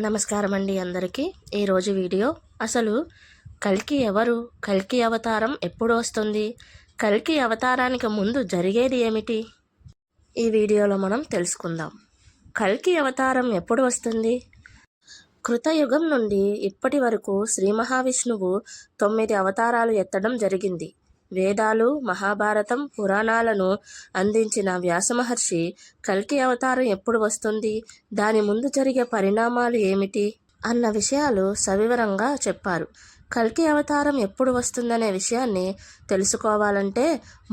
నమస్కారం అండి అందరికీ. ఈరోజు వీడియో అసలు కల్కి ఎవరు, కల్కి అవతారం ఎప్పుడు వస్తుంది, కల్కి అవతారానికి ముందు జరిగేది ఏమిటి, ఈ వీడియోలో మనం తెలుసుకుందాం. కల్కి అవతారం ఎప్పుడు వస్తుంది? కృతయుగం నుండి ఇప్పటి వరకు శ్రీ మహావిష్ణువు 9 అవతారాలు ఎత్తడం జరిగింది. వేదాలు, మహాభారతం, పురాణాలను అందించిన వ్యాసమహర్షి కల్కి అవతారం ఎప్పుడు వస్తుంది, దాని ముందు జరిగే పరిణామాలు ఏమిటి అన్న విషయాలు సవివరంగా చెప్పారు. కల్కి అవతారం ఎప్పుడు వస్తుందనే విషయాన్ని తెలుసుకోవాలంటే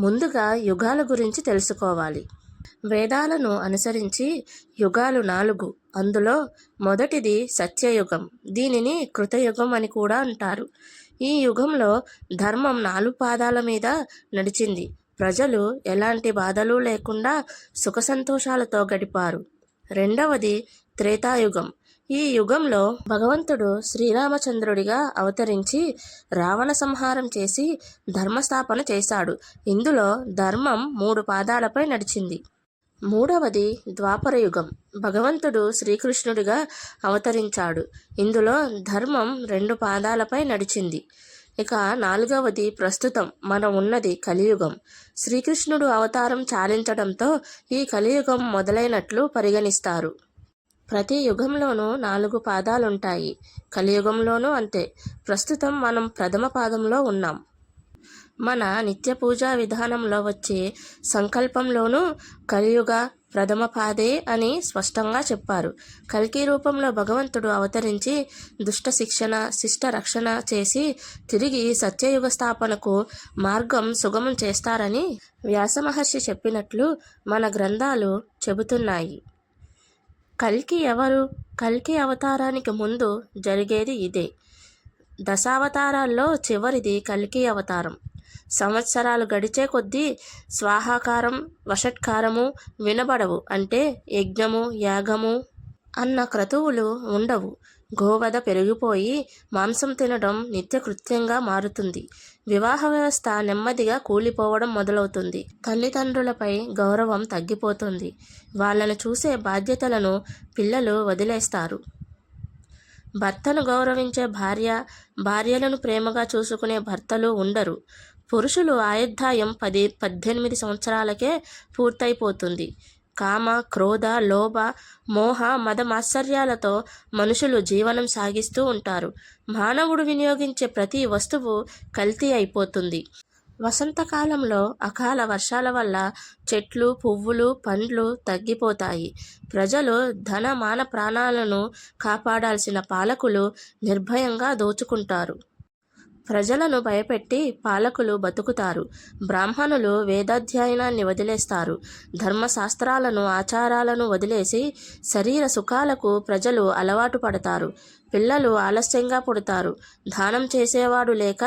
ముందుగా యుగాల గురించి తెలుసుకోవాలి. వేదాలను అనుసరించి యుగాలు 4. అందులో మొదటిది సత్యయుగం. దీనిని కృతయుగం అని కూడా అంటారు. ఈ యుగంలో ధర్మం 4 పాదాల మీద నడిచింది. ప్రజలు ఎలాంటి బాధలు లేకుండా సుఖ సంతోషాలతో గడిపారు. రెండవది త్రేతాయుగం. ఈ యుగంలో భగవంతుడు శ్రీరామచంద్రుడిగా అవతరించి రావణ సంహారం చేసి ధర్మస్థాపన చేశాడు. ఇందులో ధర్మం 3 పాదాలపై నడిచింది. మూడవది ద్వాపరయుగం. భగవంతుడు శ్రీకృష్ణుడిగా అవతరించాడు. ఇందులో ధర్మం 2 పాదాలపై నడిచింది. ఇక 4వది ప్రస్తుతం మనం ఉన్నది కలియుగం. శ్రీకృష్ణుడు అవతారం చాలించడంతో ఈ కలియుగం మొదలైనట్లు పరిగణిస్తారు. ప్రతి యుగంలోనూ 4 పాదాలుంటాయి. కలియుగంలోనూ అంతే. ప్రస్తుతం మనం ప్రథమ పాదంలో ఉన్నాం. మన నిత్య పూజా విధానంలో వచ్చే సంకల్పంలోనూ కలియుగ ప్రథమ పాదే అని స్పష్టంగా చెప్పారు. కల్కి రూపంలో భగవంతుడు అవతరించి దుష్ట శిక్షణ, శిష్ట రక్షణ చేసి తిరిగి సత్యయుగ స్థాపనకు మార్గం సుగమం చేస్తారని వ్యాసమహర్షి చెప్పినట్లు మన గ్రంథాలు చెబుతున్నాయి. కల్కి ఎవరు? కల్కి అవతారానికి ముందు జరిగేది ఇదే. దశావతారాల్లో చివరిది కల్కి అవతారం. సంవత్సరాలు గడిచే కొద్దీ స్వాహాకారం, వషట్కారము వినబడవు. అంటే యజ్ఞము, యాగము అన్న క్రతువులు ఉండవు. గోవధ పెరిగిపోయి మాంసం తినడం నిత్యకృత్యంగా మారుతుంది. వివాహ వ్యవస్థ నెమ్మదిగా కూలిపోవడం మొదలవుతుంది. తల్లిదండ్రులపై గౌరవం తగ్గిపోతుంది. వాళ్ళను చూసే బాధ్యతలను పిల్లలు వదిలేస్తారు. భర్తను గౌరవించే భార్య, భార్యలను ప్రేమగా చూసుకునే భర్తలు ఉండరు. పురుషులు ఆయుర్దాయం 10-18 సంవత్సరాలకే పూర్తయిపోతుంది. కామ, క్రోధ, లోభ, మోహ, మదమాత్సర్యాలతో మనుషులు జీవనం సాగిస్తూ ఉంటారు. మానవుడు వినియోగించే ప్రతి వస్తువు కల్తీ అయిపోతుంది. వసంతకాలంలో అకాల వర్షాల వల్ల చెట్లు, పువ్వులు, పండ్లు తగ్గిపోతాయి. ప్రజలు ధన, మాన ప్రాణాలను కాపాడాల్సిన పాలకులు నిర్భయంగా దోచుకుంటారు. ప్రజలను భయపెట్టి పాలకులు బతుకుతారు. బ్రాహ్మణులు వేదాధ్యయనాన్ని వదిలేస్తారు. ధర్మశాస్త్రాలను, ఆచారాలను వదిలేసి శరీర సుఖాలకు ప్రజలు అలవాటు పడతారు. పిల్లలు ఆలస్యంగా పుడతారు. దానం చేసేవాడు లేక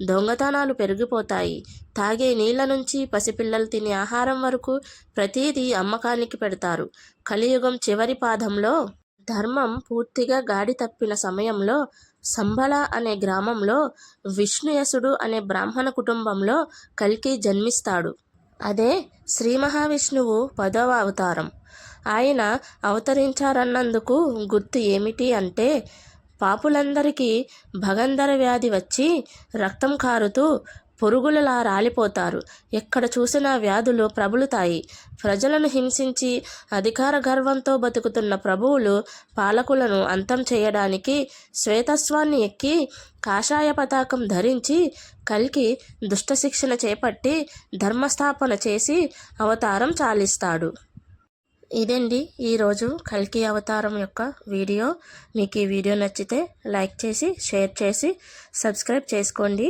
దొంగతనాలు పెరిగిపోతాయి. తాగే నీళ్ల నుంచి పసిపిల్లలు తినే ఆహారం వరకు ప్రతీదీ అమ్మకానికి పెడతారు. కలియుగం చివరి పాదంలో ధర్మం పూర్తిగా గాడి తప్పిన సమయంలో సంబళ అనే గ్రామంలో విష్ణుయసుడు అనే బ్రాహ్మణ కుటుంబంలో కల్కి జన్మిస్తాడు. అదే శ్రీ మహావిష్ణువు 10వ అవతారం. ఆయన అవతరించారన్నందుకు గుర్తు ఏమిటి అంటే పాపులందరికీ భగంధర వ్యాధి వచ్చి రక్తం కారుతూ పొరుగులలా రాలిపోతారు. ఎక్కడ చూసినా వ్యాధులు ప్రబలుతాయి. ప్రజలను హింసించి అధికార గర్వంతో బతుకుతున్న ప్రభువులు పాలకులను అంతం చేయడానికి శ్వేతస్వాన్ని ఎక్కి కాషాయ పతాకం ధరించి కల్కి దుష్టశిక్షణ చేపట్టి ధర్మస్థాపన చేసి అవతారం చాలిస్తాడు. ఇదండి ఈరోజు కల్కి అవతారం యొక్క వీడియో. మీకు ఈ వీడియో నచ్చితే లైక్ చేసి, షేర్ చేసి, సబ్స్క్రైబ్ చేసుకోండి.